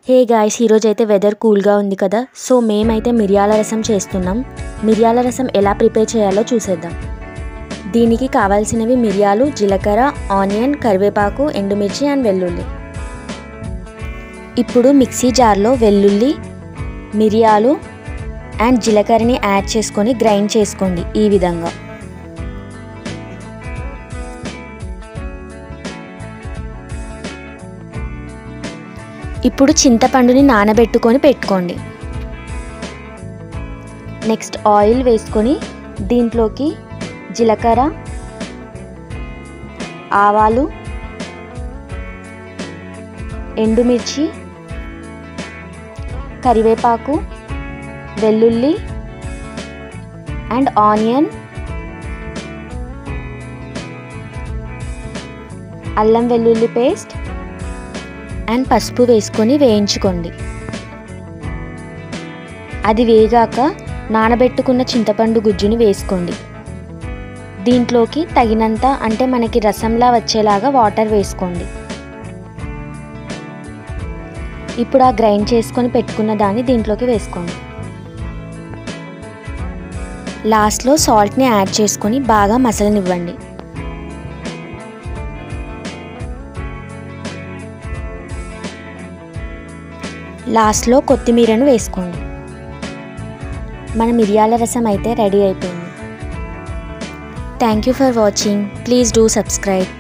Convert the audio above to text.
Hey guys, ఈరోజు అయితే weather కూల్గా ఉంది కదా. సో మేమైతే మిరియాల రసం చేస్తున్నాం. మిరియాల రసం ఎలా ప్రిపేర్ చేయాలో చూసేద్దాం. దీనికి కావాల్సినవి మిరియాలు, జీలకర్ర, ఆనియన్, కరివేపాకు, ఎండుమిర్చి అండ్ వెల్లుల్లి. ఇప్పుడు మిక్సీ జార్లో వెల్లుల్లి, మిరియాలు అండ్ జీలకర్రని యాడ్ చేసుకొని గ్రైండ్ చేసుకోండి ఈ విధంగా. ఇప్పుడు చింతపండుని నానబెట్టుకొని పెట్టుకోండి. నెక్స్ట్ ఆయిల్ వేసుకొని దీంట్లోకి జీలకర్ర, ఆవాలు, ఎండుమిర్చి, కరివేపాకు, వెల్లుల్లి అండ్ ఆనియన్, అల్లం వెల్లుల్లి పేస్ట్ అండ్ పసుపు వేసుకొని వేయించుకోండి. అది వేగాక నానబెట్టుకున్న చింతపండు గుజ్జుని వేసుకోండి. దీంట్లోకి తగినంత, అంటే మనకి రసంలా వచ్చేలాగా వాటర్ వేసుకోండి. ఇప్పుడు ఆ గ్రైండ్ చేసుకొని పెట్టుకున్న దాన్ని దీంట్లోకి వేసుకోండి. లాస్ట్లో సాల్ట్ని యాడ్ చేసుకొని బాగా మసలనివ్వండి. లాస్ట్లో కొత్తిమీరను వేసుకోండి. మన మిరియాల రసం అయితే రెడీ అయిపోయింది. Thank you for watching. Please do subscribe.